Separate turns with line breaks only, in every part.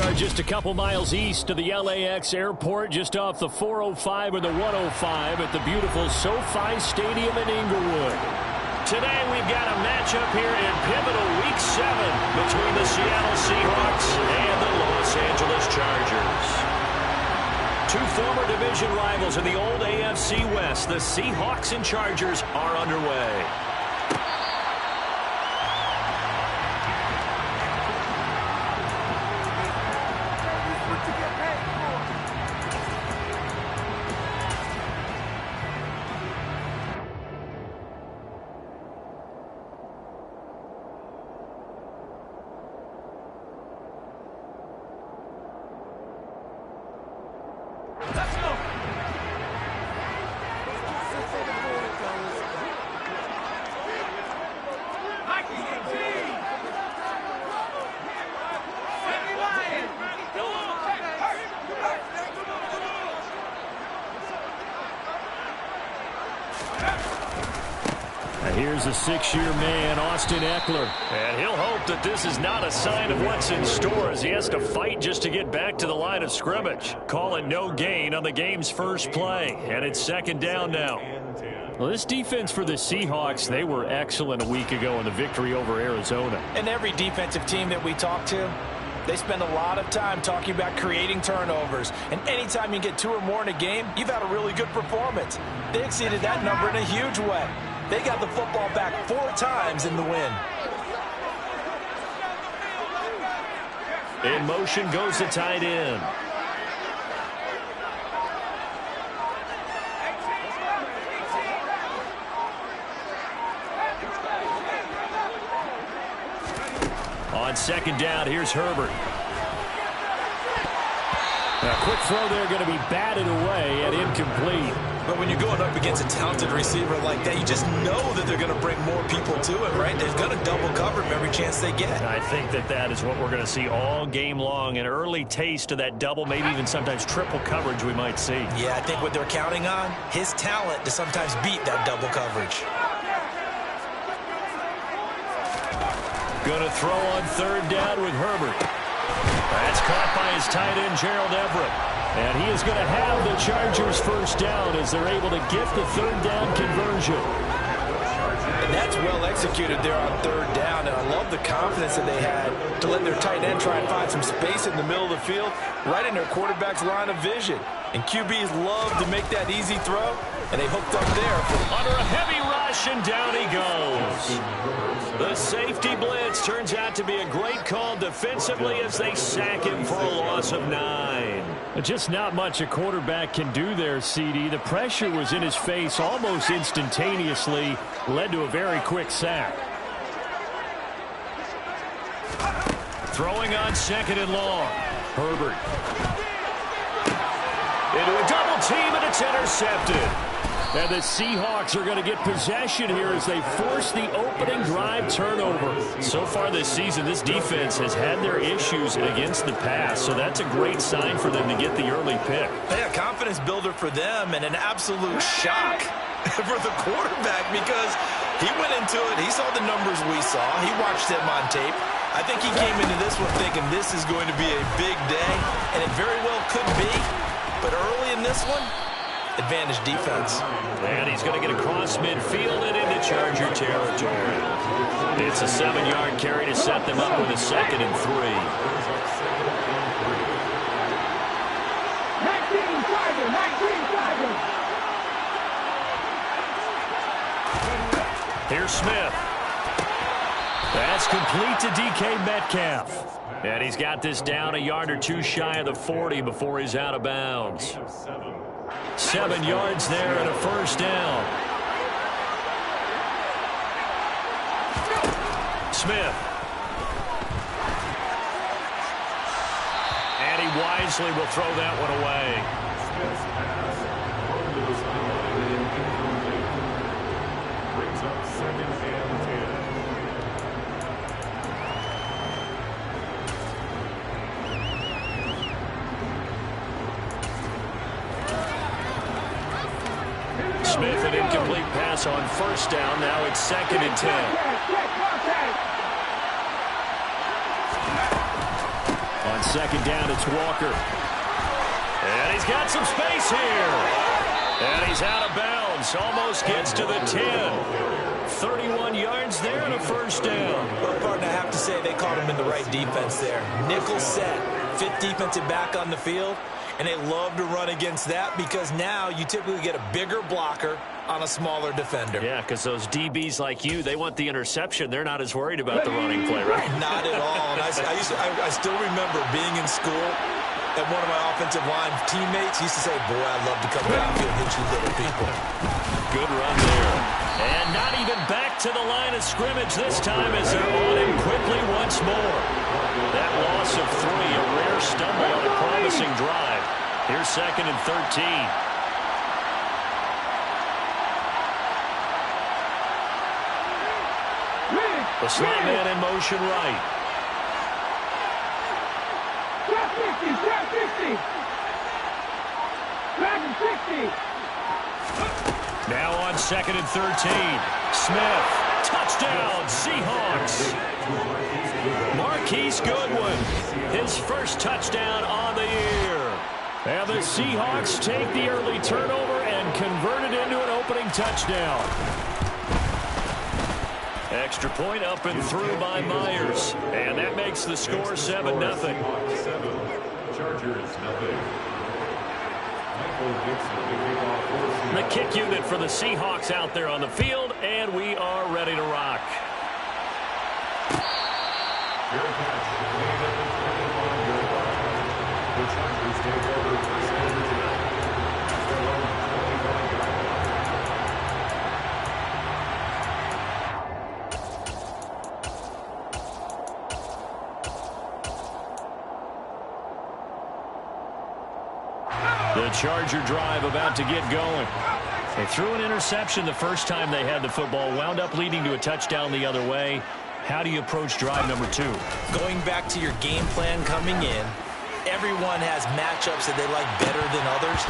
are just a couple miles east of the LAX airport, just off the 405 or the 105 at the beautiful SoFi Stadium in Inglewood. Today we've got a matchup here in pivotal Week 7 between the Seattle Seahawks and the Los Angeles Chargers. Two former division rivals in the old AFC West, the Seahawks and Chargers, are underway. Here's a 6-year man, Austin Ekeler. And he'll hope that this is not a sign of what's in store as he has to fight just to get back to the line of scrimmage. Call it no gain on the game's first play. And it's second down now. Well, this defense for the Seahawks, they were excellent a week ago in the victory over Arizona.
And every defensive team that we talk to, they spend a lot of time talking about creating turnovers. And anytime you get 2 or more in a game, you've had a really good performance. They exceeded that number in a huge way. They got the football back 4 times in the win.
In motion goes the tight end. On second down, here's Herbert. A quick throw there going to be batted away and incomplete.
But when you're going up against a talented receiver like that, you just know that they're going to bring more people to it, right? They're going to double cover him every chance they get.
I think that is what we're going to see all game long. An early taste of that double, maybe even sometimes triple coverage we might see.
Yeah, I think what they're counting on, his talent to sometimes beat that double coverage.
Going to throw on third down with Herbert. That's caught by his tight end, Gerald Everett. And he is going to have the Chargers first down as they're able to get the third down conversion.
And that's well executed there on third down. And I love the confidence that they had to let their tight end try and find some space in the middle of the field, right in their quarterback's line of vision. And QBs love to make that easy throw, and they hooked up there.
Under a heavy rush, and down he goes. The safety blitz turns out to be a great call defensively as they sack him for a loss of 9. Just not much a quarterback can do there, CD. The pressure was in his face almost instantaneously, led to a very quick sack. Throwing on second and long. Herbert. Into a double team, and it's intercepted. And the Seahawks are going to get possession here as they force the opening drive turnover. So far this season, this defense has had their issues against the pass, so that's a great sign for them to get the early pick.
Yeah, confidence builder for them and an absolute shock for the quarterback because he went into it. He saw the numbers we saw. He watched them on tape. I think he came into this one thinking this is going to be a big day, and it very well could be. But early in this one, advantage defense.
And he's going to get across midfield and into Charger territory. It's a 7-yard carry to set them up with a 2nd and 3. Here's Smith. That's complete to DK Metcalf. And he's got this down a yard or 2 shy of the 40 before he's out of bounds. 7 yards there and a first down. Smith. And he wisely will throw that one away. Smith, an incomplete pass on first down. Now it's 2nd and 10. On second down, it's Walker. And he's got some space here. And he's out of bounds. Almost gets to the 10. 31 yards there and a first down.
Well, partner, I have to say they caught him in the right defense there. Nickel set, fifth defensive back on the field, and they love to run against that because now you typically get a bigger blocker on a smaller defender.
Yeah, because those DBs like you, they want the interception. They're not as worried about the running play, right?
Not at all. And I still remember being in school, and one of my offensive line teammates used to say, boy, I'd love to come downfield and hit you little people. Good run there.
And not even back to the line of scrimmage this time as they're on him quickly once more. That loss of 3, a rare stumble on a promising drive. Here's second and 13. The slot man in motion right.
Trap 50, trap 50. Trap 60.
Now on second and 13. Smith. Touchdown, Seahawks. Marquise Goodwin. His first touchdown on the year. And the Seahawks take the early turnover and convert it into an opening touchdown. Extra point up and through by Myers. And that makes the score 7-0.
Chargers, nothing.
The kick unit for the Seahawks out there on the field, and we are ready to rock. The Charger drive about to get going. They threw an interception the first time they had the football, wound up leading to a touchdown the other way. How do you approach drive number 2?
Going back to your game plan coming in, everyone has matchups that they like better than others,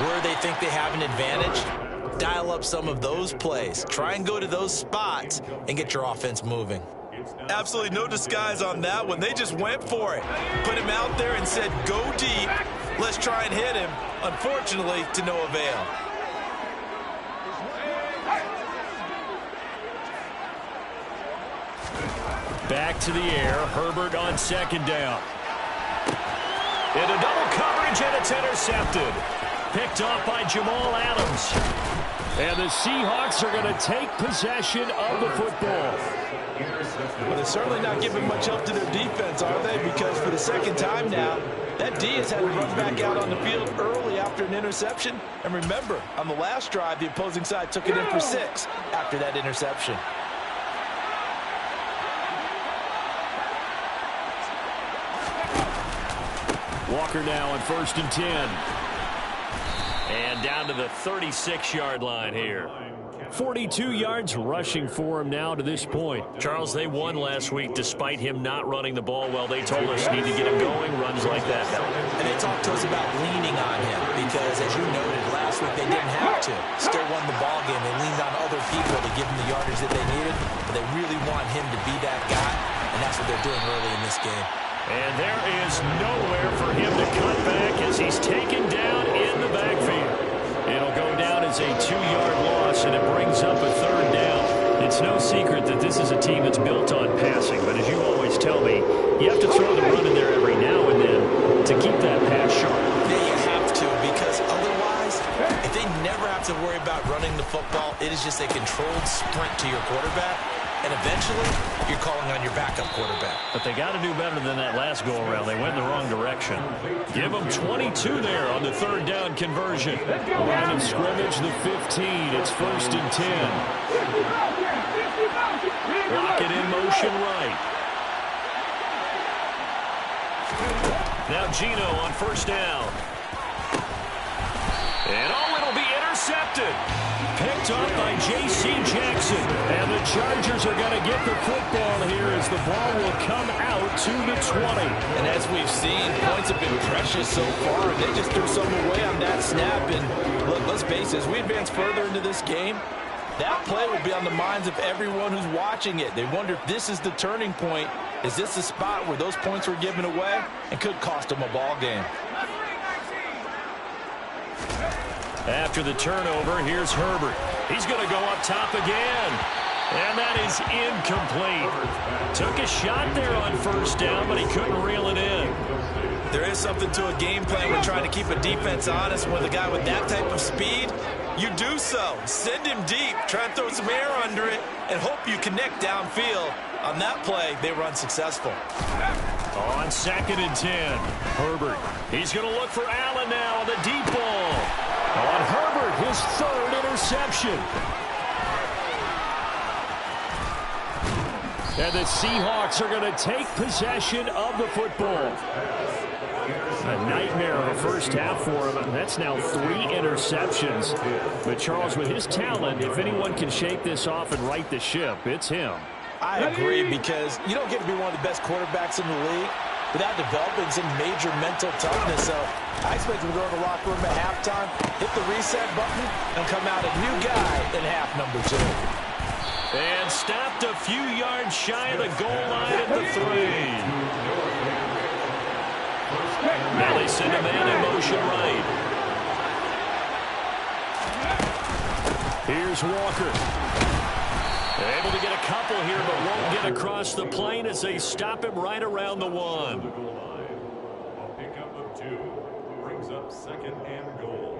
where they think they have an advantage. Dial up some of those plays. Try and go to those spots and get your offense moving. Absolutely no disguise on that one. They just went for it. Put him out there and said, go deep. Let's try and hit him. Unfortunately, to no avail.
Back to the air. Herbert on second down. Into double coverage, and it's intercepted. Picked off by Jamal Adams. And the Seahawks are going to take possession of the football.
Well, they're certainly not giving much help to their defense, are they? Because for the second time now, that D has had to run back out on the field early after an interception. And remember, on the last drive, the opposing side took it in for 6 after that interception.
Walker now on 1st and 10. And down to the 36-yard line here. 42 yards rushing for him now to this point. Charles, they won last week despite him not running the ball well. They told us need to get him going, runs like that.
And they talked to us about leaning on him because, as you noted, last week they didn't have to. Still won the ball game. They leaned on other people to give them the yardage that they needed, but they really want him to be that guy, and that's what they're doing early in this game.
And there is nowhere for him to cut back as he's taken down in the backfield. It'll go down as a 2-yard loss, and it brings up a 3rd down. It's no secret that this is a team that's built on passing, but as you always tell me, you have to throw the run in there every now and then to keep that pass sharp.
Yeah, you have to, because otherwise, if they never have to worry about running the football, it is just a controlled sprint to your quarterback. And eventually, you're calling on your backup quarterback.
But they got to do better than that last go-around. They went in the wrong direction. Give them 22 there on the 3rd down conversion. Line of scrimmage, the 15. It's 1st and 10. Lock it in motion right. Now Gino on 1st down. And it'll be intercepted. Picked up by J.C. Jackson. And the Chargers are going to get the football here as the ball will come out to the 20.
And as we've seen, points have been precious so far. And they just threw some away on that snap. And look, let's face it, as we advance further into this game, That play would be on the minds of everyone who's watching it. They wonder if this is the turning point. Is this the spot where those points were given away and could cost them a ball game?
After the turnover, here's Herbert. He's going to go up top again. And that is incomplete. Took a shot there on first down, but he couldn't reel it in.
There is something to a game plan when trying to keep a defense honest. With a guy with that type of speed, you do so. Send him deep, try and throw some air under it, and hope you connect downfield. On that play, they were unsuccessful.
On 2nd and 10, Herbert. He's going to look for Allen now on the deep ball. On Herbert, his 3rd interception. And the Seahawks are going to take possession of the football. A nightmare of a first half for him. That's now 3 interceptions. But Charles, with his talent, if anyone can shake this off and right the ship, it's him.
I agree, because you don't get to be one of the best quarterbacks in the league without developing some major mental toughness. So I expect him to go to the locker room at halftime, hit the reset button, and come out a new guy in half number 2.
And stopped a few yards shy of the goal line at the 3. Now they send a man in motion right. Here's Walker. Able to get a couple here, but won't get across the plane as they stop him right around the 1.
A pickup of 2 brings up 2nd and goal.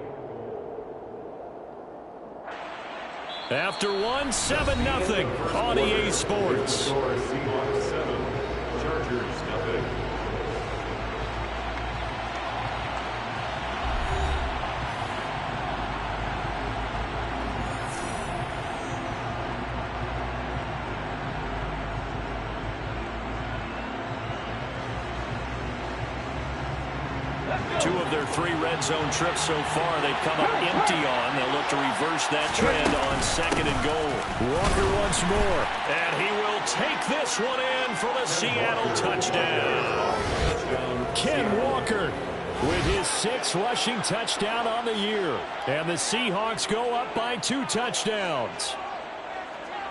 After 1, 7-0 on EA Sports.
Seahawks 7, Chargers 0.
Two of their 3 red zone trips so far they've come up empty on. They'll look to reverse that trend on 2nd and goal. Walker once more. And he will take this one in for the Seattle touchdown. Ken Walker with his 6th rushing touchdown on the year. And the Seahawks go up by 2 touchdowns.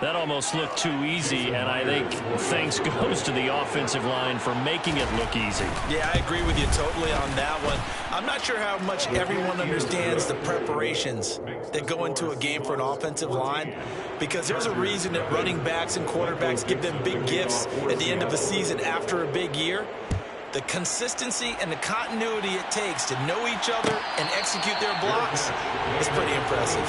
That almost looked too easy, and I think thanks goes to the offensive line for making it look easy.
Yeah, I agree with you totally on that one. I'm not sure how much everyone understands the preparations that go into a game for an offensive line, because there's a reason that running backs and quarterbacks give them big gifts at the end of the season after a big year. The consistency and the continuity it takes to know each other and execute their blocks is pretty impressive.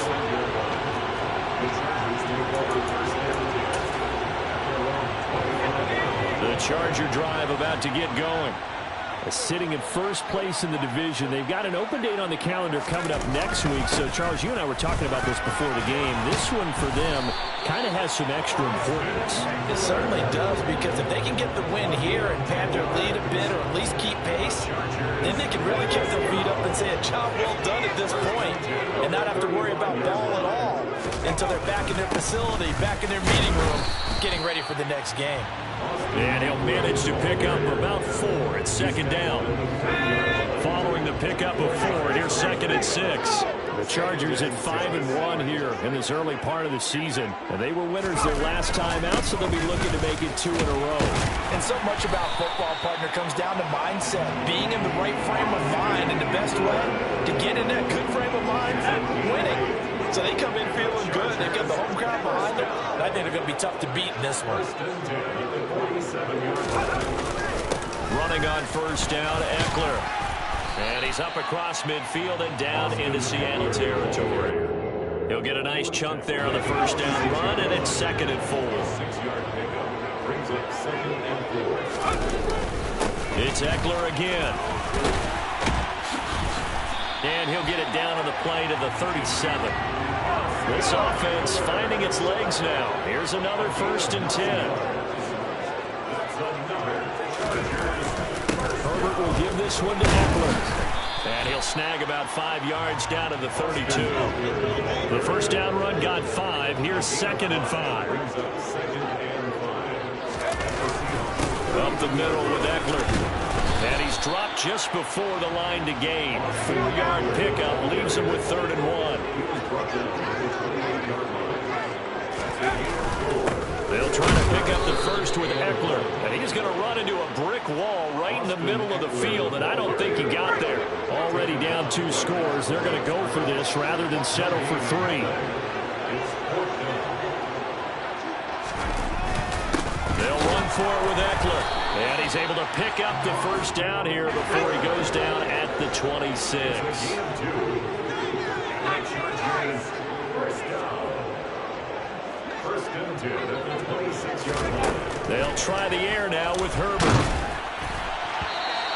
The Charger drive about to get going. Sitting in first place in the division. They've got an open date on the calendar coming up next week. So, Charles, you and I were talking about this before the game. This one for them kind of has some extra importance.
It certainly does, because if they can get the win here and pad their lead a bit, or at least keep pace, then they can really kick their feet up and say a job well done at this point, and not have to worry about ball at all until they're back in their facility, back in their meeting room, getting ready for the next game.
And he'll manage to pick up about 4 at 2nd down. Following the pickup of 4, here's 2nd and 6. The Chargers at 5-1 here in this early part of the season. And they were winners their last time out, so they'll be looking to make it 2 in a row.
And so much about football, partner, comes down to mindset. Being in the right frame of mind, and the best way to get in that good frame of mind, winning. So they come in feeling good. They've got the home crowd behind them. And I think they're going to be tough to beat in this one.
Running on first down, Eckler. And he's up across midfield and down into Seattle territory. He'll get a nice chunk there on the first down run, and it's 2nd and 4.
6-yard pickup brings up 2nd and 4.
It's Eckler again. And he'll get it down on the play to the 37. This offense finding its legs now. Here's another 1st and 10. Herbert will give this one to Eckler. And he'll snag about 5 yards down to the 32. The first down run got 5. Here's 2nd and 5. Up the middle with Eckler. And he's dropped just before the line to gain. 4-yard pickup leaves him with 3rd and 1. They'll try to pick up the first with Eckler. And he's going to run into a brick wall right in the middle of the field, and I don't think he got there. Already down 2 scores. They're going to go for this rather than settle for 3. They'll run for it with Eckler. And he's able to pick up the first down here before he goes down at the 26. They'll try the air now with Herbert.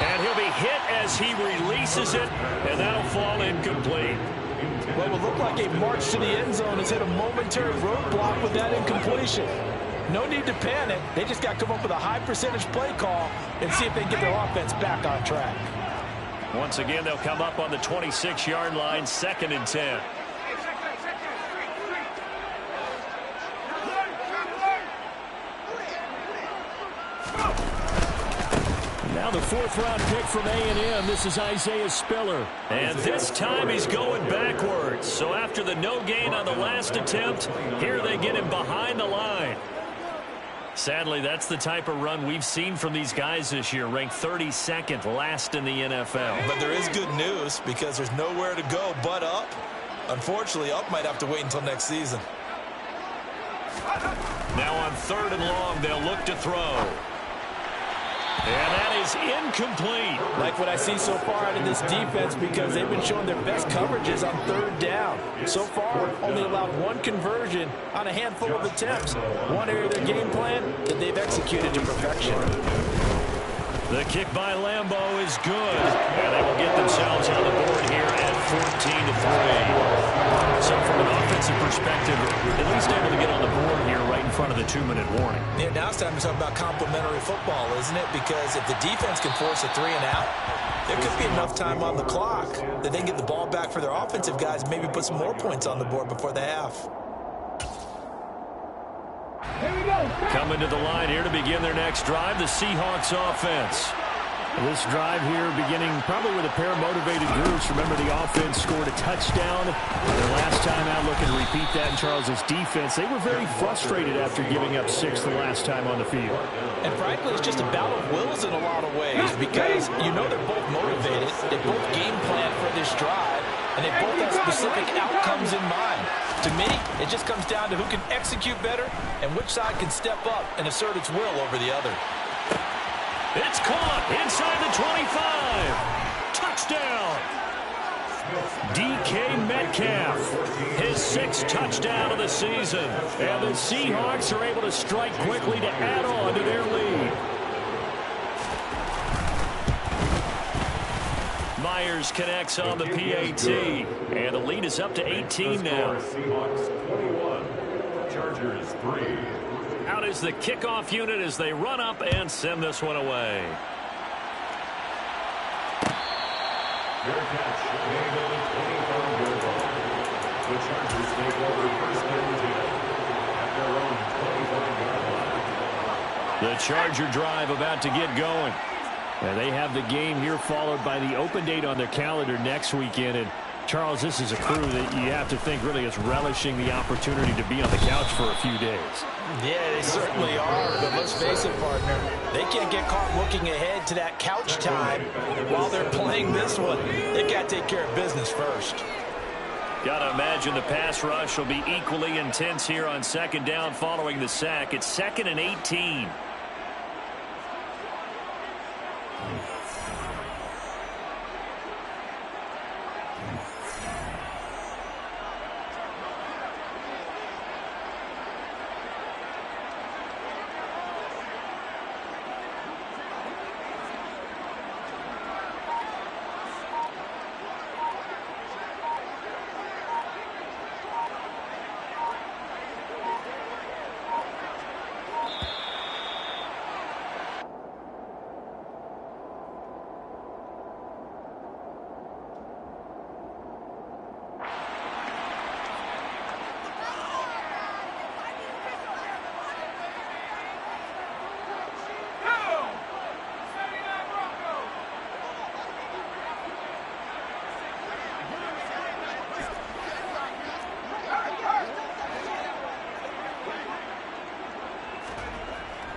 And he'll be hit as he releases it, and that'll fall incomplete.
Well, it will look like a march to the end zone has hit a momentary roadblock with that incompletion. No need to panic. They just got to come up with a high percentage play call and see if they can get their offense back on track.
Once again, they'll come up on the 26-yard line, 2nd and 10. Now the 4th-round pick from A&M. This is Isaiah Spiller. And this time he's going backwards. So after the no gain on the last attempt, here they get him behind the line. Sadly, that's the type of run we've seen from these guys this year, ranked 32nd last in the NFL.
But there is good news because there's nowhere to go but up. Unfortunately, up might have to wait until next season.
Now on 3rd and long, they'll look to throw. And that is incomplete.
Like what I see so far out of this defense because they've been showing their best coverages on 3rd down. So far, only allowed 1 conversion on a handful of attempts. One area of their game plan that they've executed to perfection.
The kick by Lambo is good. And they will get themselves on the board here at 14-3. So from an offensive perspective, at least able to get on the board here right in front of the 2-minute warning.
Yeah, now it's time to talk about complementary football, isn't it? Because if the defense can force a 3 and out, there could be enough time on the clock that they can get the ball back for their offensive guys and maybe put some more points on the board before the half.
Here we go.
Coming to the line here to begin their next drive, the Seahawks offense. This drive here beginning probably with a pair of motivated groups. Remember, the offense scored a touchdown their last time out. Looking to repeat that in Charles's defense. They were very frustrated after giving up 6 the last time on the field.
And frankly, it's just a battle of wills in a lot of ways because you know they're both motivated. They both game plan for this drive, and they both have specific outcomes in mind. To me, it just comes down to who can execute better and which side can step up and assert its will over the other.
It's caught inside the 25. Touchdown. DK Metcalf, his 6th touchdown of the season. And the Seahawks are able to strike quickly to add on to their lead. Myers connects on the PAT. And the lead is up to 18 now.
Seahawks 21, Chargers 3.
Out is the kickoff unit as they run up and send this one away.
Fair catch, made on the 25-yard line. The Chargers take over 1st and 10 at their own 25-yard line.
The Charger drive about to get going. And they have the game here followed by the open date on their calendar next weekend. And Charles, this is a crew that you have to think really is relishing the opportunity to be on the couch for a few days.
Yeah, they certainly are, but let's face it, partner, they can't get caught looking ahead to that couch time while they're playing this one. They've got to take care of business first.
Got to imagine the pass rush will be equally intense here on 2nd down following the sack. It's 2nd and 18.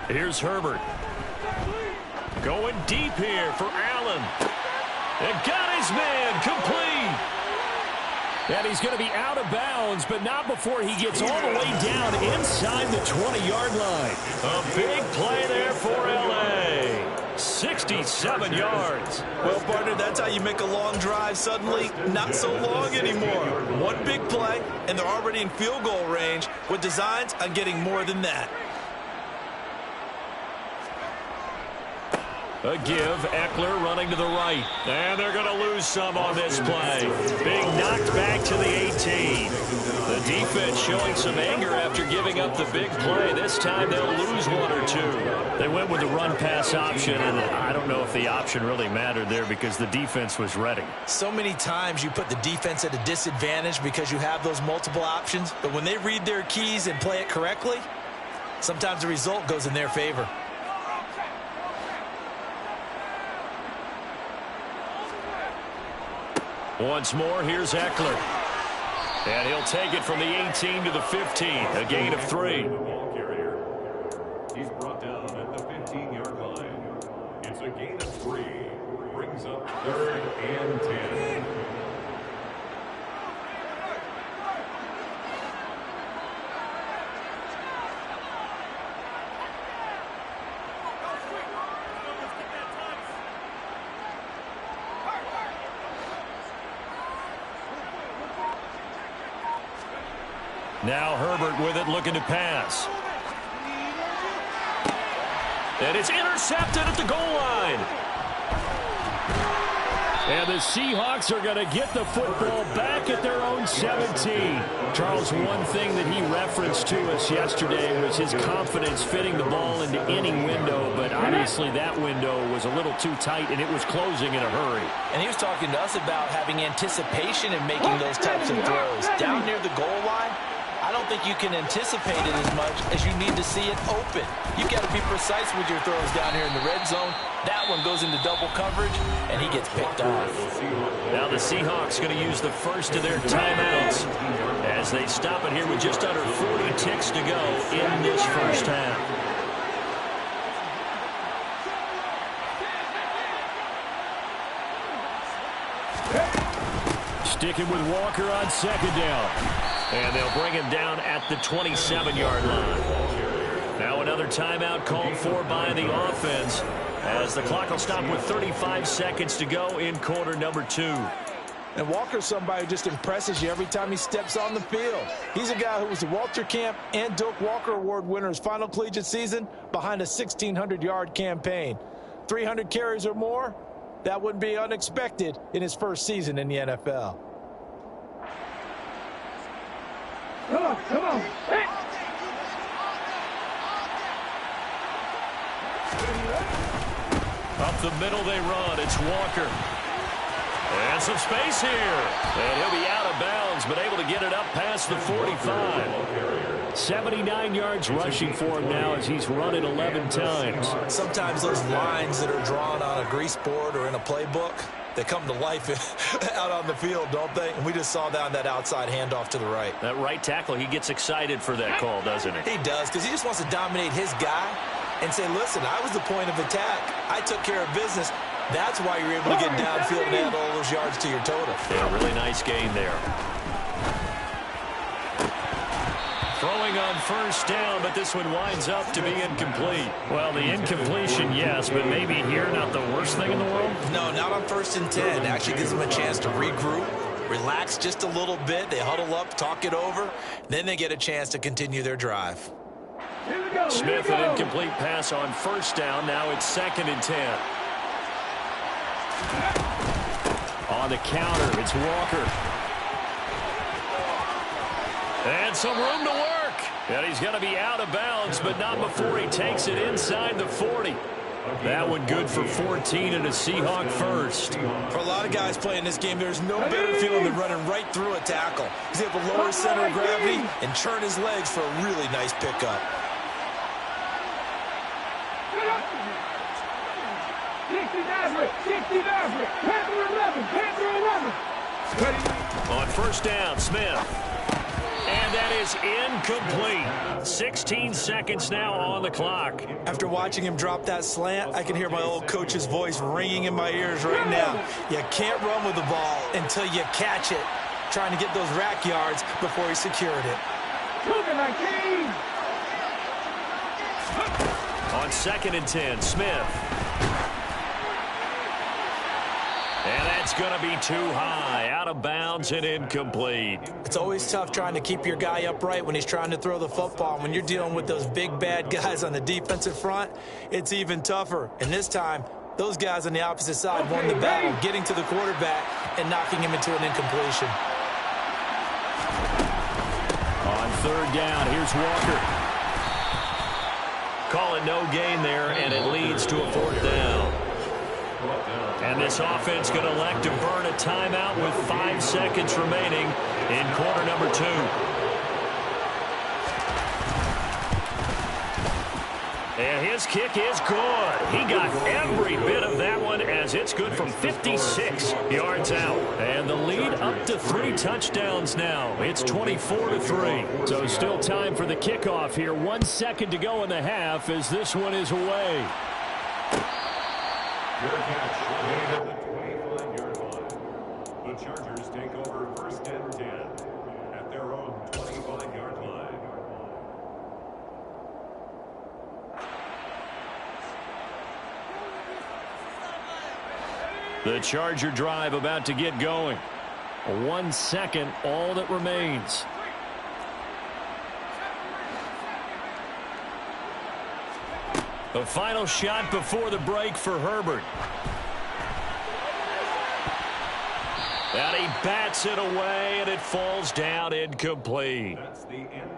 Here's Herbert. Going deep here for Allen. And got his man complete. And he's going to be out of bounds, but not before he gets all the way down inside the 20-yard line. A big play there for L.A. 67 yards.
Well, partner, that's how you make a long drive suddenly not so long anymore. One big play, and they're already in field goal range with designs on getting more than that.
A give, Eckler running to the right. And they're going to lose some on this play. Being knocked back to the 18. The defense showing some anger after giving up the big play. This time they'll lose one or two. They went with the run-pass option, and I don't know if the option really mattered there because the defense was ready.
So many times you put the defense at a disadvantage because you have those multiple options, but when they read their keys and play it correctly, sometimes the result goes in their favor.
Once more, here's Eckler. And he'll take it from the 18 to the 15, a gain of 3.
Ball carrier. He's brought down at the 15-yard line. It's a gain of 3. Brings up 3rd and 10.
Now Herbert with it, looking to pass. And it's intercepted at the goal line. And the Seahawks are going to get the football back at their own 17. Charles, one thing that he referenced to us yesterday was his confidence fitting the ball into any window, but obviously that window was a little too tight, and it was closing in a hurry.
And he was talking to us about having anticipation in making those types of throws. Down near the goal line, I don't think you can anticipate it as much as you need to see it open. You've got to be precise with your throws down here in the red zone. That one goes into double coverage, and he gets picked off.
Now the Seahawks going to use the first of their timeouts as they stop it here with just under 40 ticks to go in this first half. Sticking with Walker on second down. And they'll bring him down at the 27-yard line. Now another timeout called for by the offense as the clock will stop with 35 seconds to go in quarter number 2.
And Walker's somebody who just impresses you every time he steps on the field. He's a guy who was the Walter Camp and Doak Walker Award winner's final collegiate season behind a 1,600-yard campaign. 300 carries or more, that wouldn't be unexpected in his first season in the NFL.
Come on, come on. Hey.
Up the middle they run. It's Walker. And some space here. And he'll be out of bounds, but able to get it up past the 45. 79 yards rushing for him now as he's run it 11 times.
Sometimes those lines that are drawn on a grease board or in a playbook, they come to life out on the field, don't they? And we just saw that on that outside handoff to the right.
That right tackle, he gets excited for that call, doesn't he?
He does, because he just wants to dominate his guy and say, listen, I was the point of attack. I took care of business. That's why you're able to get downfield and add all those yards to your total.
Yeah, really nice game there. Throwing on first down, but this one winds up to be incomplete. Well, the incompletion, yes, but maybe here not the worst thing in the world?
No, not on 1st and 10. Actually gives them a chance to regroup, relax just a little bit. They huddle up, talk it over. Then they get a chance to continue their drive.
Smith, an incomplete pass on first down. Now it's 2nd and 10. On the counter, it's Walker. And some room to work. And he's going to be out of bounds, but not before he takes it inside the 40. That one good for 14 and a Seahawk first.
For a lot of guys playing this game, there's no better feeling than running right through a tackle. He's able to lower his center of gravity and churn his legs for a really nice pickup.
60 Maverick, Panther 11, Panther 11.
On first down, Smith. And that is incomplete. 16 seconds now on the clock.
After watching him drop that slant, I can hear my old coach's voice ringing in my ears right now. You can't run with the ball until you catch it. Trying to get those rack yards before he secured it.
On 2nd and 10, Smith. And that's going to be too high, out of bounds and incomplete.
It's always tough trying to keep your guy upright when he's trying to throw the football. When you're dealing with those big, bad guys on the defensive front, it's even tougher. And this time, those guys on the opposite side won the battle, getting to the quarterback and knocking him into an incompletion.
On 3rd down, here's Walker. Call it no gain there, and it leads to a 4th down. And this offense going to elect to burn a timeout with 5 seconds remaining in quarter number 2. And his kick is good. He got every bit of that one as it's good from 56 yards out. And the lead up to 3 touchdowns now. It's 24-3. So still time for the kickoff here. 1 second to go in the half as this one is away.
Fair catch made at the 25-yard line. The Chargers take over 1st and 10 at their own 25-yard line.
The Charger drive about to get going. 1 second, all that remains. The final shot before the break for Herbert. And he bats it away, and it falls down incomplete.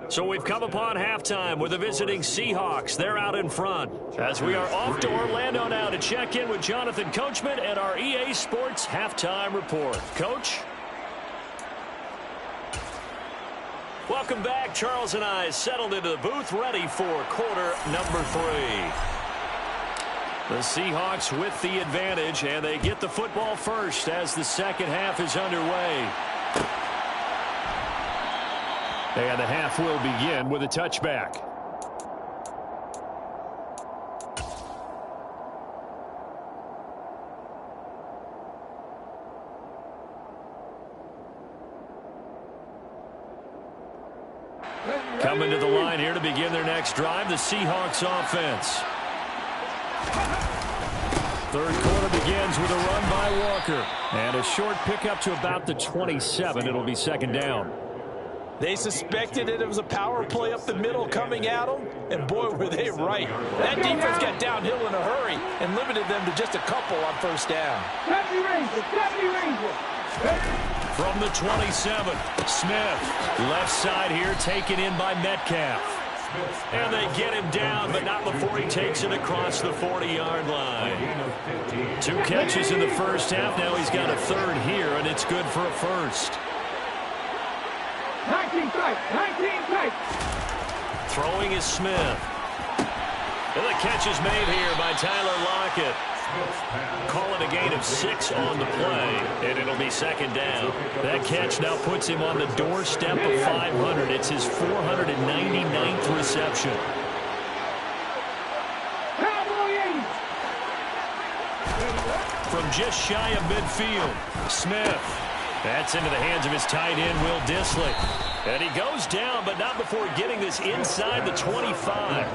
So we've come upon halftime with the visiting Seahawks. They're out in front. As we are off to Orlando now to check in with Jonathan Coachman and our EA Sports Halftime Report. Coach? Welcome back. Charles and I settled into the booth, ready for quarter number 3. The Seahawks with the advantage, and they get the football first as the second half is underway. And the half will begin with a touchback. Coming to the line here to begin their next drive, the Seahawks offense. 3rd quarter begins with a run by Walker. And a short pickup to about the 27. It'll be 2nd down.
They suspected it was a power play up the middle coming at them, and boy, were they right. That defense got downhill in a hurry and limited them to just a couple on 1st down.
From the 27, Smith, left side here, taken in by Metcalf. And they get him down, but not before he takes it across the 40-yard line. 2 catches in the first half. Now he's got a 3rd here, and it's good for a 1st.
19 tight.
Throwing is Smith. And the catch is made here by Tyler Lockett. Call it a gain of 6 on the play, and it'll be 2nd down. That catch now puts him on the doorstep of 500. It's his 499th reception. From just shy of midfield, Smith. That's into the hands of his tight end, Will Dissly. And he goes down, but not before getting this inside the 25.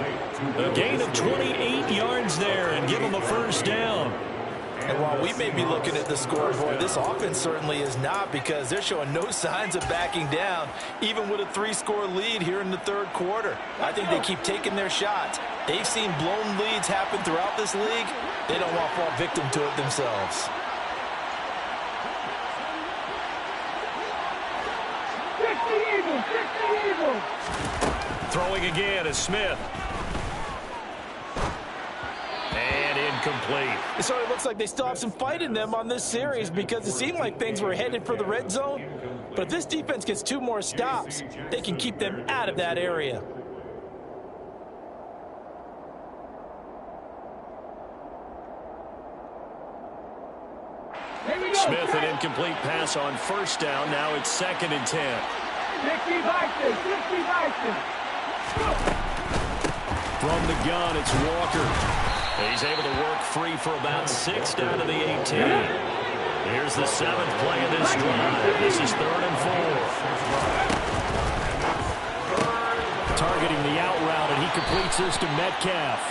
A gain of 28 yards there and give him a 1st down.
And while we may be looking at the scoreboard, this offense certainly is not, because they're showing no signs of backing down, even with a 3-score lead here in the 3rd quarter. I think they keep taking their shots. They've seen blown leads happen throughout this league. They don't want to fall victim to it themselves.
Throwing again is Smith. And incomplete.
It sort of looks like they still have some fight in them on this series, because it seemed like things were headed for the red zone. But if this defense gets 2 more stops, they can keep them out of that area.
Smith, an incomplete pass on 1st down. Now it's 2nd and 10. From the gun, it's Walker. He's able to work free for about 6 down to the 18. Here's the 7th play of this drive. This is 3rd and 4. Targeting the out route, and he completes this to Metcalf.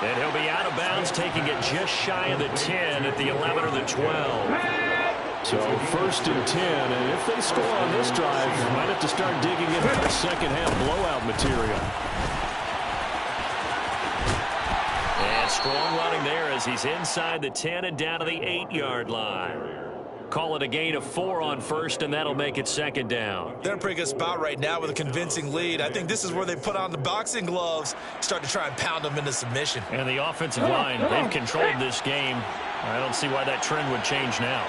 And he'll be out of bounds, taking it just shy of the 10 at the 11 or the 12. So 1st and 10, and if they score on this drive, might have to start digging into their second half blowout material. And strong running there as he's inside the 10 and down to the 8-yard line. Call it a gain of 4 on 1st, and that'll make it 2nd down.
They're in a pretty good spot right now with a convincing lead. I think this is where they put on the boxing gloves, start to try and pound them into submission.
And the offensive line, they've controlled this game. I don't see why that trend would change now.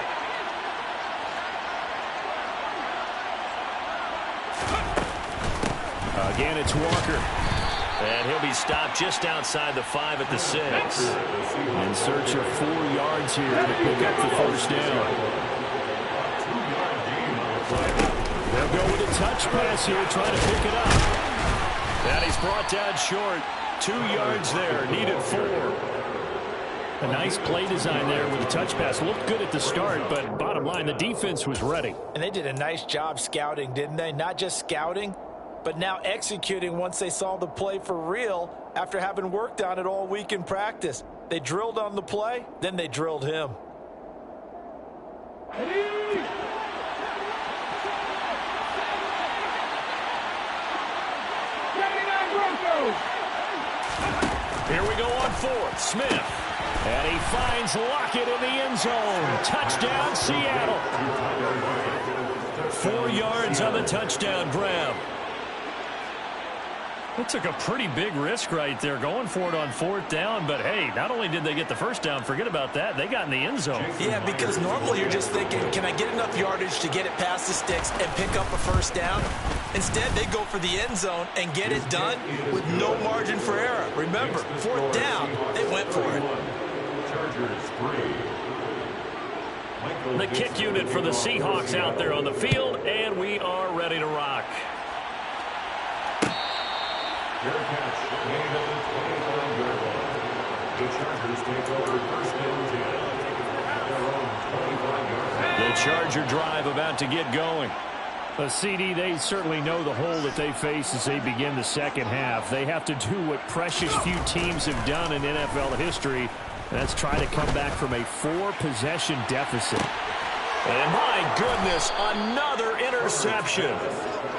Again, it's Walker. And he'll be stopped just outside the 5 at the 6. In search of 4 yards here to pick up the 1st down. They'll go with a touch pass here, trying to pick it up. And he's brought down short. 2 yards there, needed 4. A nice play design there with the touch pass. Looked good at the start, but bottom line, the defense was ready.
And they did a nice job scouting, didn't they? Not just scouting, but now executing once they saw the play for real after having worked on it all week in practice. They drilled on the play, then they drilled him.
Here we go on 4th. Smith. And he finds Lockett in the end zone. Touchdown, Seattle. 4 yards on the touchdown grab. That took a pretty big risk right there, going for it on 4th down. But, hey, not only did they get the 1st down, forget about that, they got in the end zone.
Yeah, because normally you're just thinking, can I get enough yardage to get it past the sticks and pick up a 1st down? Instead, they go for the end zone and get it done with no margin for error. Remember, 4th down, they went for it.
The kick unit for the Seahawks out there on the field, and we are ready to rock.
Fair catch, gain of the 24-yard line. The Chargers take over 1st and 10 at their own 25-yard line.
The Charger drive about to get going. CD, they certainly know the hole that they face as they begin the second half. They have to do what precious few teams have done in NFL history. That's try to come back from a 4-possession deficit. And my goodness, another interception.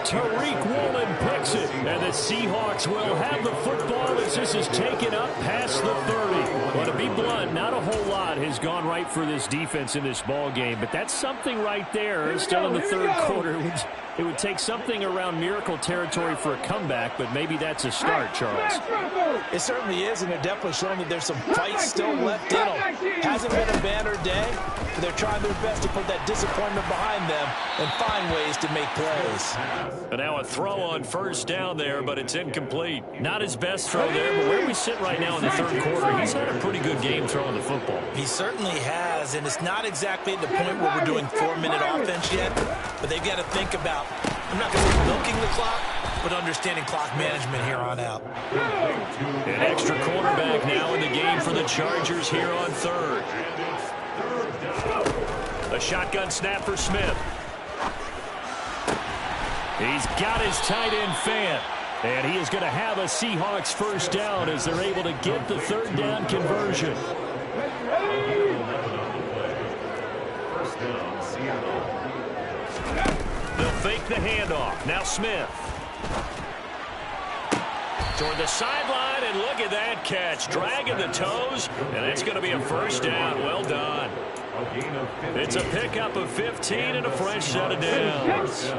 Tariq Woolen picks it, and the Seahawks will have the football as this is taken up past the 30. But to be blunt, not a whole lot has gone right for this defense in this ball game, but that's something right there. Still in the 3rd quarter. It would take something around miracle territory for a comeback, but maybe that's a start, Charles.
It certainly is, and they're definitely showing that there's some fight still left in them. Hasn't been a banner day, but they're trying their best to put that disappointment behind them and find ways to make plays.
And now a throw on 1st down there, but it's incomplete. Not his best throw there, but where we sit right now in the 3rd quarter, he's had a pretty good game throwing the football.
He certainly has, and it's not exactly at the point where we're doing 4-minute offense yet, but they've got to think about, I'm not going to say milking the clock, but understanding clock management here on out.
An extra quarterback now in the game for the Chargers here on 3rd. A shotgun snap for Smith. He's got his tight end Fant. And he is going to have a Seahawks 1st down as they're able to get the 3rd down conversion.
1st down, Seattle.
They'll fake the handoff. Now Smith. Toward the sideline, and look at that catch. Dragging the toes, and it's going to be a 1st down. Well done. It's a pickup of 15 and a fresh set of downs.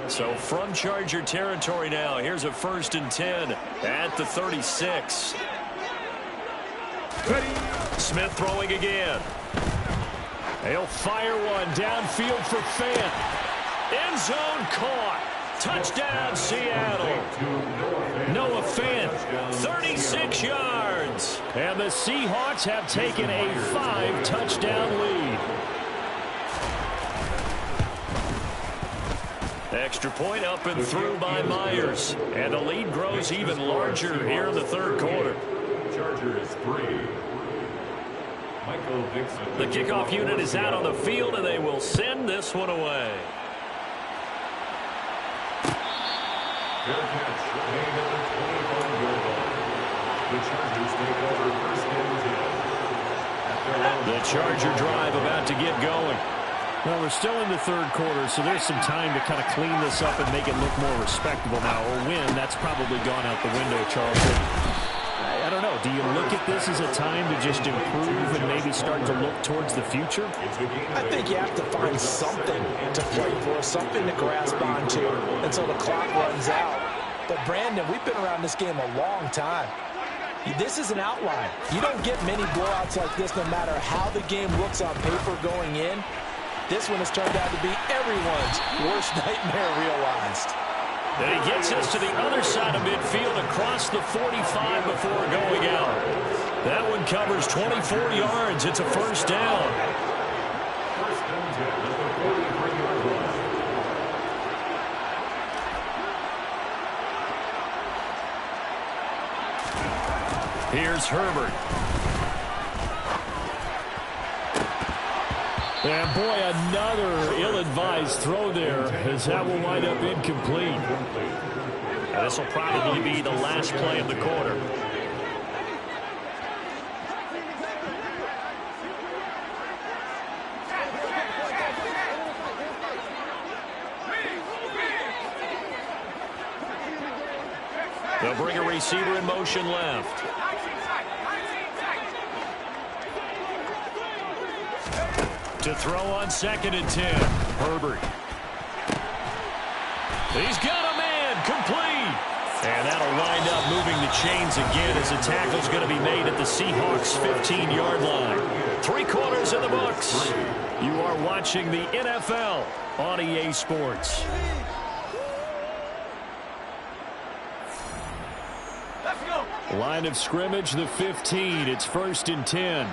So from Charger territory now, here's a 1st and 10 at the 36. Smith throwing again. They'll fire one downfield for Fant. End zone caught. Touchdown, Seattle. Noah Fant, 36 yards. And the Seahawks have taken a 5-touchdown lead. Extra point up and through by Myers. And the lead grows even larger here in the third quarter.
Chargers 3. Michael Dixon.
The kickoff unit is out on the field, and they will send this one away.
Fair catch, made at the 25-yard line. The Chargers take over first and 10.
The Charger drive about to get going.
Well, we're still in the third quarter, so there's some time to kind of clean this up and make it look more respectable now. Or win, that's probably gone out the window, Charles. I don't know. Do you look at this as a time to just improve and maybe start to look towards the future?
I think you have to find something to play for, something to grasp onto until the clock runs out. But, Brandon, we've been around this game a long time. This is an outlier. You don't get many blowouts like this no matter how the game looks on paper going in. This one has turned out to be everyone's worst nightmare realized.
And he gets us to the other side of midfield across the 45 before going out. That one covers 24 yards. It's a first down.
First and 10 at the 43-yard line.
Here's Herbert. And boy, another ill-advised throw there, as that will wind up incomplete. This will probably be the last play of the quarter. They'll bring a receiver in motion left. To throw on second and 10. Herbert. He's got a man. Complete. And that'll wind up moving the chains again as the tackle's going to be made at the Seahawks' 15-yard line. 3 quarters in the books. You are watching the NFL on EA Sports.
Let's go.
Line of scrimmage, the 15. It's first and 10.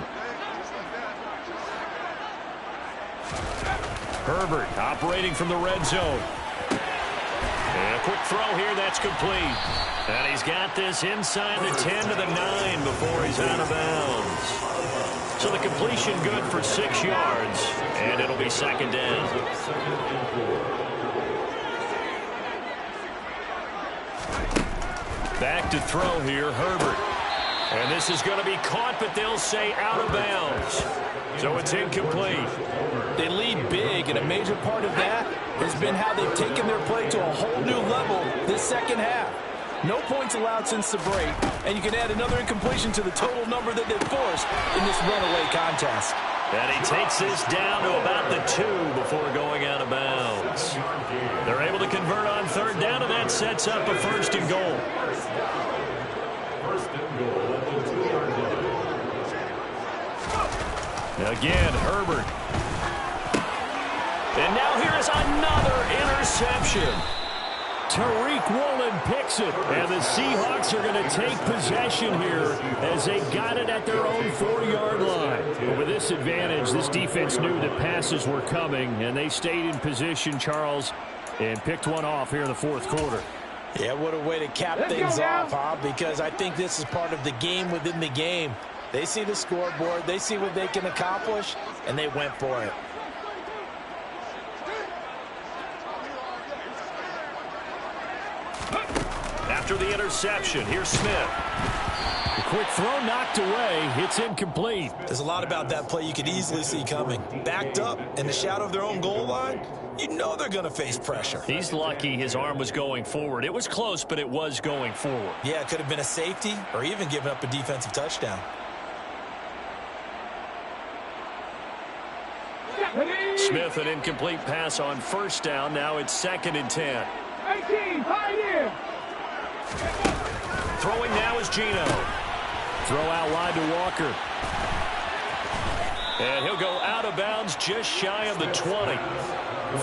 Herbert operating from the red zone. And a quick throw here, that's complete. And he's got this inside the 10 to the 9 before he's out of bounds. So the completion good for 6 yards, and it'll be second down. Back to throw here, Herbert. And this is going to be caught, but they'll say out of bounds. So it's incomplete.
They lead big, and a major part of that has been how they've taken their play to a whole new level this second half. No points allowed since the break, and you can add another incompletion to the total number that they've forced in this runaway contest.
And he takes this down to about the 2 before going out of bounds. They're able to convert on third down, and that sets up a first and goal.
First and goal at the 2-yard line.
Again, Herbert. And now here is another interception. Tariq Woolen picks it, and the Seahawks are going to take possession here as they got it at their own 4-yard line. But with this advantage, this defense knew that passes were coming, and they stayed in position, Charles, and picked one off here in the fourth quarter.
Yeah, what a way to cap things off, huh? Because I think this is part of the game within the game. They see the scoreboard, they see what they can accomplish, and they went for it.
After the interception, here's Smith.
The quick throw knocked away. It's incomplete.
There's a lot about that play you could easily see coming. Backed up in the shadow of their own goal line, you know they're going to face pressure.
He's lucky his arm was going forward. It was close, but it was going forward.
Yeah, it could have been a safety or even given up a defensive touchdown.
Smith, an incomplete pass on first down. Now it's second and 10.
18, pioneer.
Throwing now is Geno. Throw out wide to Walker. And he'll go out of bounds just shy of the 20.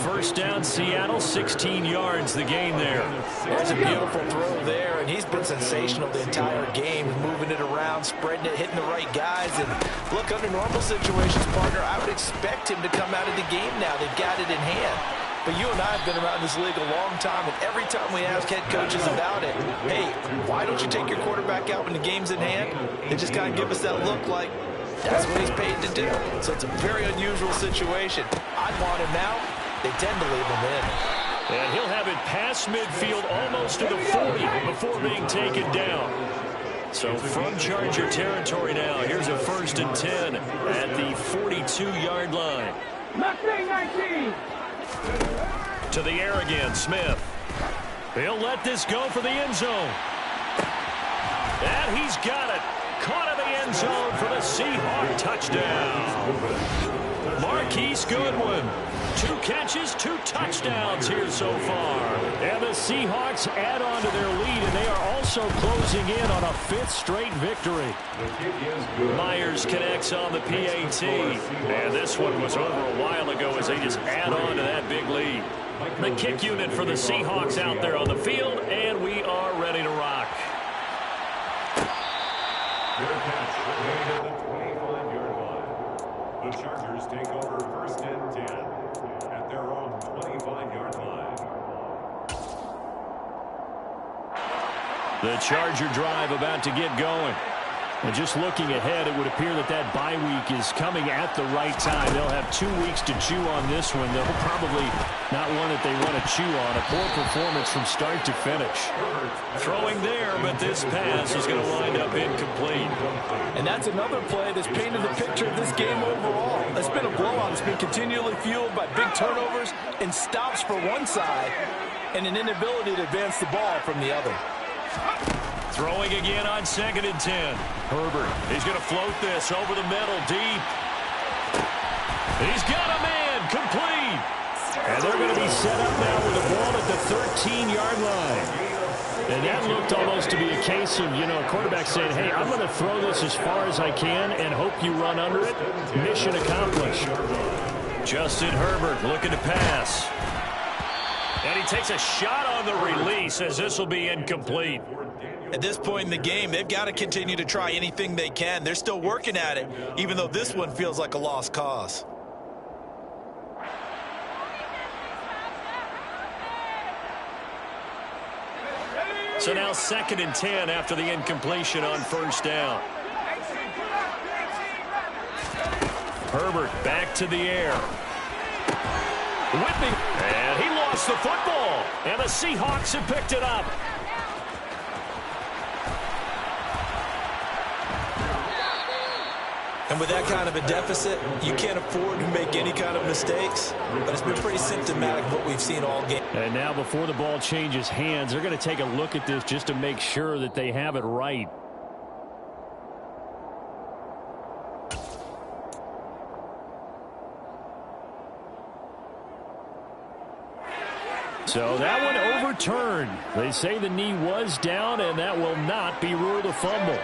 First down, Seattle, 16 yards the gain there.
There's a beautiful throw there, and he's been sensational the entire game, moving it around, spreading it, hitting the right guys. And look, under normal situations, partner, I would expect him to come out of the game now. They've got it in hand. But you and I have been around this league a long time, and every time we ask head coaches about it, hey, why don't you take your quarterback out when the game's in hand? They just kind of give us that look like that's what he's paid to do. So it's a very unusual situation. I'd want him now. They tend to leave him in.
And he'll have it past midfield almost to the 40 before being taken down. So from Charger territory now, here's a 1st and 10 at the 42-yard line.
Left wing 19.
To the air again, Smith. He'll let this go for the end zone. And he's got it. Caught in the end zone for the Seahawk touchdown. Marquise Goodwin. 2 catches, 2 touchdowns here so far. And the Seahawks add on to their lead, and they are also closing in on a 5th straight victory. Myers connects on the PAT. And this one was over a while ago as they just add on to that big lead. The kick unit for the Seahawks out there on the field, and we are ready to rock.
Fair catch made at the 25-yard line. The Chargers take over 1st and 10 at their own 25-yard line.
The Charger drive about to get going. And just looking ahead, it would appear that that bye week is coming at the right time. They'll have 2 weeks to chew on this one. They'll probably not one that they want to chew on. A poor performance from start to finish. Throwing there, but this pass is going to wind up incomplete.
And that's another play that's painted the picture of this game overall. It's been a blowout. It's been continually fueled by big turnovers and stops for one side and an inability to advance the ball from the other.
Throwing again on 2nd and 10. Herbert, he's going to float this over the middle, deep. He's got a man, complete. And they're going to be set up now with the ball at the 13-yard line. And that looked almost to be a case of, a quarterback saying, hey, I'm going to throw this as far as I can and hope you run under it. Mission accomplished. Justin Herbert looking to pass. And he takes a shot on the release as this will be incomplete.
At this point in the game, they've got to continue to try anything they can. They're still working at it, even though this one feels like a lost cause.
So now 2nd and 10 after the incompletion on 1st down. Herbert back to the air. Whipping, and he lost the football. And the Seahawks have picked it up.
And with that kind of a deficit, you can't afford to make any kind of mistakes. But it's been pretty symptomatic of what we've seen all game.
And now before the ball changes hands, they're going to take a look at this just to make sure that they have it right. So that one overturned. They say the knee was down, and that will not be ruled a fumble.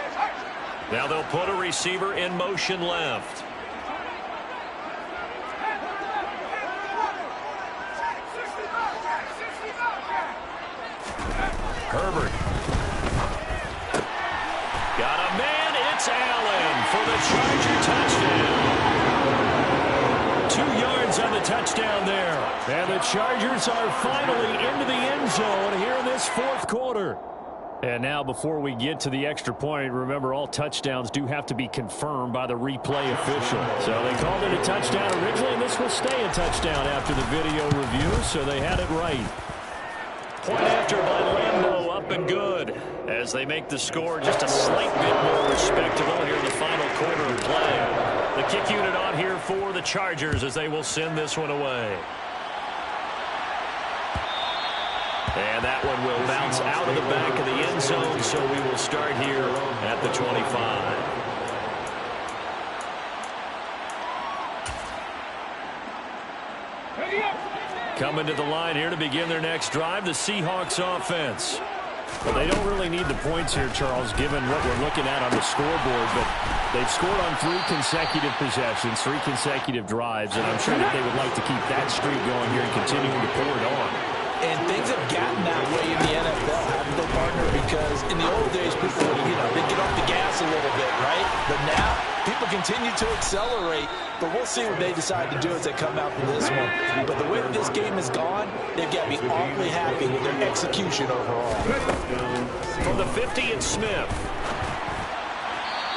Now they'll put a receiver in motion left. Herbert. Got a man. It's Allen for the Charger touchdown. 2 yards on the touchdown there. And the Chargers are finally into the end zone here in this 4th quarter. And now before we get to the extra point, remember all touchdowns do have to be confirmed by the replay official. So they called it a touchdown originally, and this will stay a touchdown after the video review, so they had it right. Point after by Lambeau, up and good, as they make the score just a slight bit more respectable here in the final quarter of play. The kick unit on here for the Chargers as they will send this one away. And that one will bounce out of the back of the end zone, so we will start here at the 25. Coming to the line here to begin their next drive, the Seahawks offense. Well, they don't really need the points here, Charles, given what we're looking at on the scoreboard, but they've scored on 3 consecutive possessions, 3 consecutive drives, and I'm sure that they would like to keep that streak going here and continuing to pour it on.
And things have gotten that way in the NFL, haven't they, partner? Because in the old days, people would, they'd get off the gas us a little bit, right? But now, people continue to accelerate, but we'll see what they decide to do as they come out from this one. But the way that this game has gone, they've got to be awfully happy with their execution overall.
From the 50, it's Smith.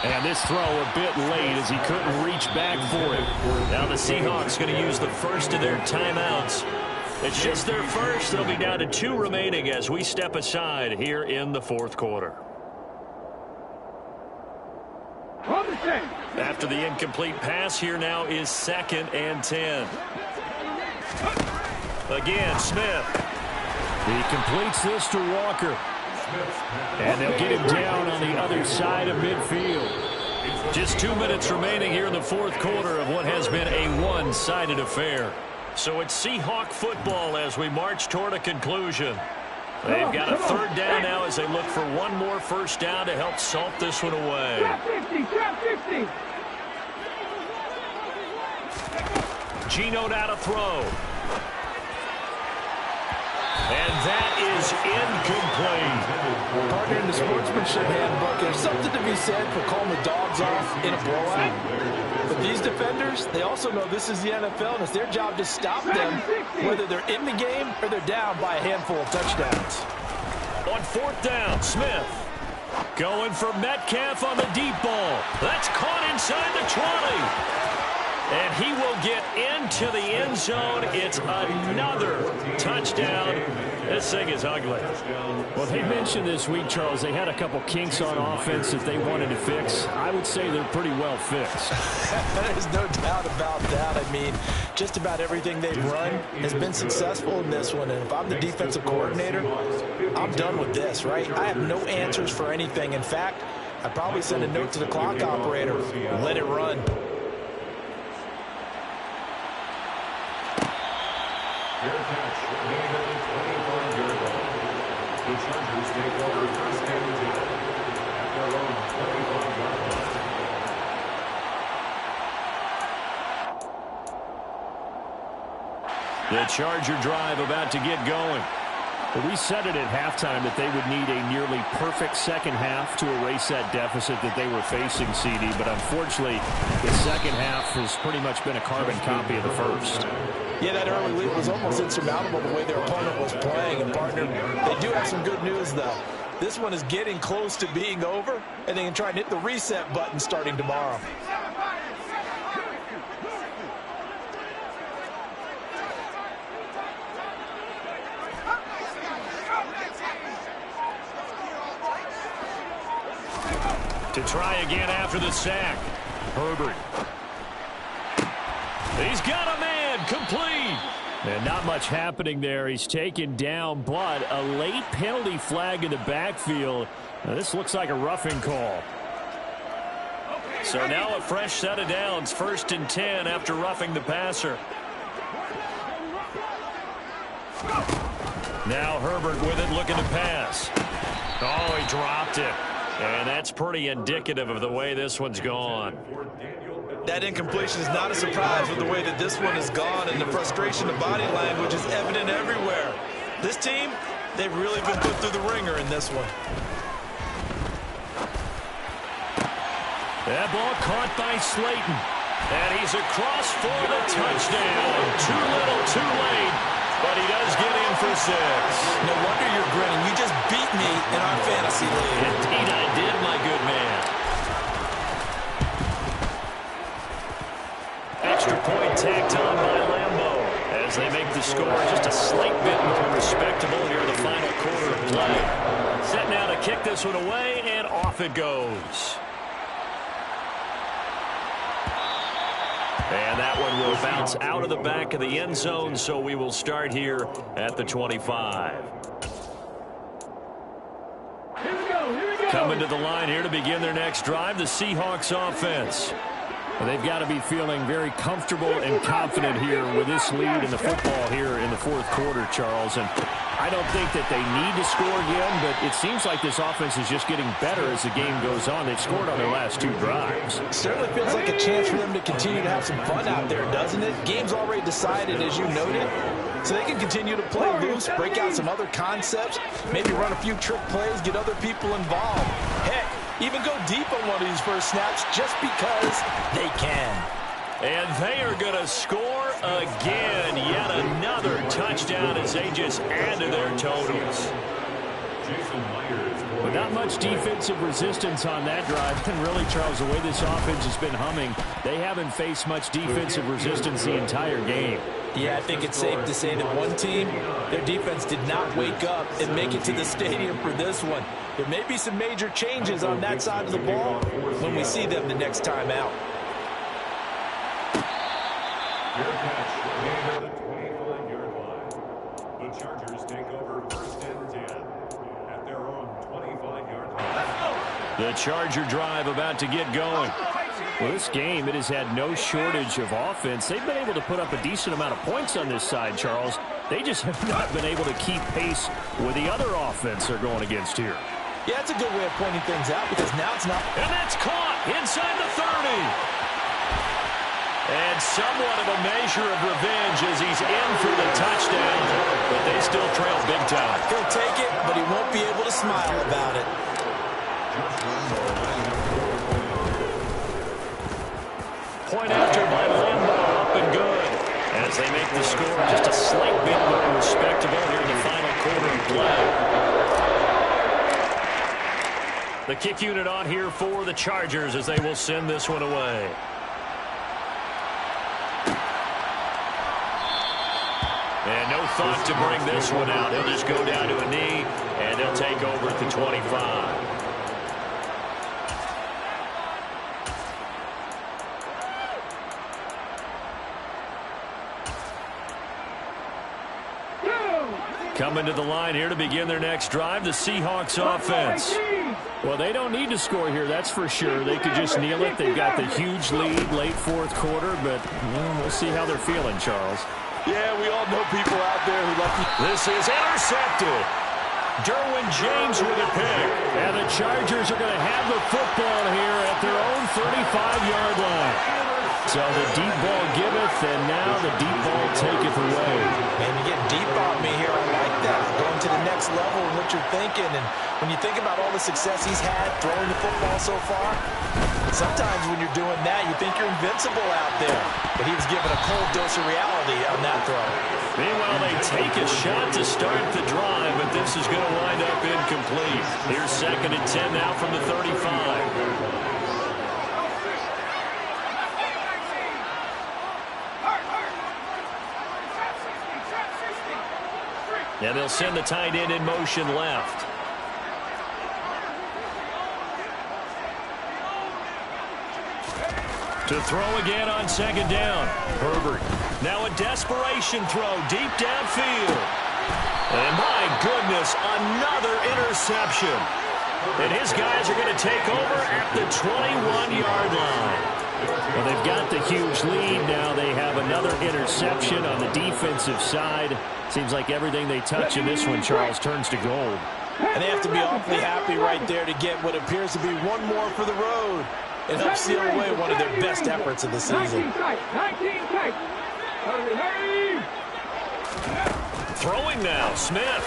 And this throw a bit late as he couldn't reach back for it. Now the Seahawks going to use the first of their timeouts. It's just their first. They'll be down to 2 remaining as we step aside here in the fourth quarter. After the incomplete pass, here now is 2nd and 10. Again, Smith. He completes this to Walker. And they'll get him down on the other side of midfield. Just 2 minutes remaining here in the fourth quarter of what has been a one-sided affair. So it's Seahawk football as we march toward a conclusion. They've got a 3rd down now as they look for one more first down to help salt this one away. Geno now to throw. And that is incomplete.
Partner, in the sportsmanship handbook, there's something to be said for calling the dogs off in a blowout. But these defenders, they also know this is the NFL, and it's their job to stop them, whether they're in the game or they're down by a handful of touchdowns.
On 4th down, Smith going for Metcalf on the deep ball. That's caught inside the 20. And he will get into the end zone. It's another touchdown. This thing is ugly.
Well, they mentioned this week, Charles, they had a couple kinks on offense that they wanted to fix. I would say they're pretty well fixed.
There's no doubt about that. I mean, just about everything they've run has been successful in this one. And if I'm the defensive coordinator, I'm done with this, right? I have no answers for anything. In fact, I'd probably send a note to the clock operator. Let it run.
Fair catch, made at the 25-yard line. The Chargers take over 1st and 10 at their own 25-yard line.
The Charger drive about to get going.
Well, we said it at halftime that they would need a nearly perfect second half to erase that deficit that they were facing, CD. But unfortunately, the second half has pretty much been a carbon copy of the first.
Yeah, that early lead was almost insurmountable the way their opponent was playing. And, partner, they do have some good news, though. This one is getting close to being over, and they can try and hit the reset button starting tomorrow.
To try again after the sack. Herbert. He's got a man, complete.
And not much happening there. He's taken down, but a late penalty flag in the backfield. Now, this looks like a roughing call.
So now a fresh set of downs. 1st and 10 after roughing the passer. Now Herbert with it, looking to pass. Oh, he dropped it. And that's pretty indicative of the way this one's gone.
That incompletion is not a surprise with the way that this one has gone, and the frustration of body language is evident everywhere. This team, they've really been put through the ringer in this one.
That ball caught by Slayton. And he's across for the touchdown. Too little, too late. But he does get in for 6.
No wonder you're grinning. You just beat me in our fantasy league.
Indeed I did, my good man. Extra point tacked on by Lambeau as they make the score just a slight bit more respectable here in the final quarter of play. Set now to kick this one away, and off it goes. And that one will bounce out of the back of the end zone, so we will start here at the 25. Coming to the line here to begin their next drive, the Seahawks offense.
They've got to be feeling very comfortable and confident here with this lead in the football here in the fourth quarter, Charles. And I don't think that they need to score again, but it seems like this offense is just getting better as the game goes on. They've scored on their last 2 drives.
Certainly feels like a chance for them to continue to have some fun out there, doesn't it? Game's already decided, as you noted, so they can continue to play loose, break out some other concepts, maybe run a few trick plays, get other people involved. Heck, even go deep on one of these first snaps just because they can.
And they are going to score again. Yet another touchdown as they just add to their totals.
But not much defensive resistance on that drive. And really, Charles, the way this offense has been humming, they haven't faced much defensive resistance the entire game.
Yeah, I think it's safe to say that one team, their defense did not wake up and make it to the stadium for this one. There may be some major changes on that side of the ball when we see them the next time out.
Fair catch, made at the 25-yard line. The Chargers take over 1st and 10 at their own 25-yard line.
The Charger drive about to get going.
Well, this game, it has had no shortage of offense. They've been able to put up a decent amount of points on this side, Charles. They just have not been able to keep pace with the other offense they're going against here.
Yeah, that's a good way of pointing things out because now it's not.
And that's caught inside the 30. And somewhat of a measure of revenge as he's in for the touchdown. But they still trail big time.
He'll take it, but he won't be able to smile about it.
Point after by Lambo, up and good. As they make the score just a slight bit more respectable here in the final quarter of play. The kick unit on here for the Chargers as they will send this one away. And no thought to bring this one out. They'll just go down to a knee, and they'll take over at the 25. Coming to the line here to begin their next drive, the Seahawks offense. Well, they don't need to score here, that's for sure. They could just kneel it. They've got the huge lead late fourth quarter, but we'll see how they're feeling, Charles.
Yeah, we all know people out there who like to...
This is intercepted. Derwin James with a pick. And the Chargers are going to have the football here at their own 35-yard line. So the deep ball giveth, and now the deep ball taketh away.
Man, you get deep on me here. I like that. Going to the next level in what you're thinking. And when you think about all the success he's had throwing the football so far, sometimes when you're doing that, you think you're invincible out there. But he was given a cold dose of reality on that throw.
Meanwhile, they take a shot to start the drive, but this is going to wind up incomplete. Here's 2nd and 10 now from the 35. And they'll send the tight end in motion left. To throw again on 2nd down. Herbert. Now a desperation throw deep downfield. And my goodness, another interception. And his guys are going to take over at the 21-yard line. Well, they've got the huge lead now. They have another interception on the defensive side. Seems like everything they touch in this one, Charles, turns to gold.
And they have to be awfully happy right there to get what appears to be one more for the road and help seal away one of their best efforts of the season.
Throwing now, Smith.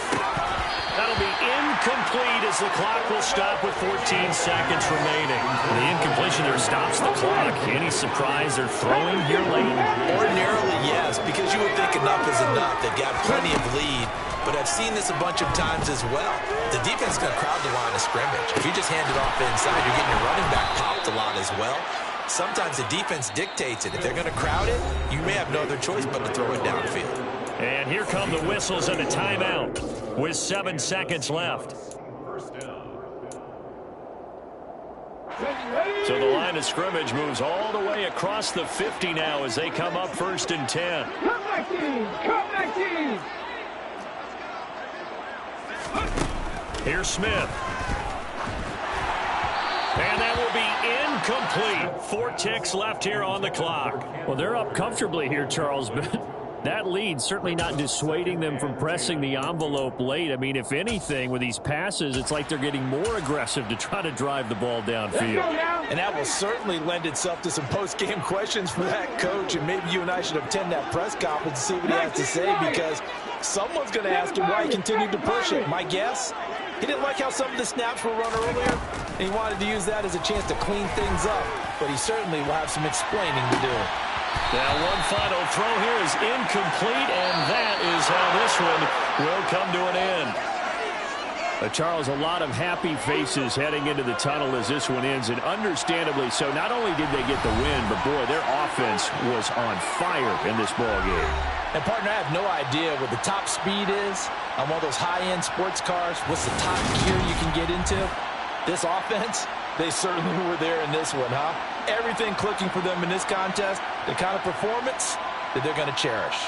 That'll be incomplete as the clock will stop with 14 seconds remaining. The incompletion there stops the clock. Any surprise they're throwing here late?
Ordinarily, yes, because you would think enough is enough. They've got plenty of lead, but I've seen this a bunch of times as well. The defense is going to crowd the line of scrimmage. If you just hand it off inside, you're getting your running back popped a lot as well. Sometimes the defense dictates it. If they're going to crowd it, you may have no other choice but to throw it downfield.
And here come the whistles and a timeout with 7 seconds left. So the line of scrimmage moves all the way across the 50 now as they come up 1st and 10.
Come back team! Come back team!
Here's Smith. And that will be incomplete. 4 ticks left here on the clock.
Well, they're up comfortably here, Charles, but that lead certainly not dissuading them from pressing the envelope late. I mean, if anything, with these passes, it's like they're getting more aggressive to try to drive the ball downfield.
And that will certainly lend itself to some post-game questions for that coach, and maybe you and I should attend that press conference to see what he has to say, because someone's going to ask him why he continued to push it. My guess, he didn't like how some of the snaps were run earlier. And he wanted to use that as a chance to clean things up, but he certainly will have some explaining to do.
Now one final throw here is incomplete, and that is how this one will come to an end.
Charles, a lot of happy faces heading into the tunnel as this one ends, and understandably so. Not only did they get the win, but boy, their offense was on fire in this ball game.
And partner, I have no idea what the top speed is on one of those high-end sports cars. What's the top gear you can get into? This offense, they certainly were there in this one, huh? Everything clicking for them in this contest, the kind of performance that they're going to cherish.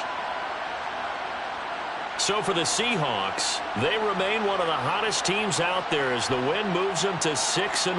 So for the Seahawks, they remain one of the hottest teams out there as the win moves them to 6-1.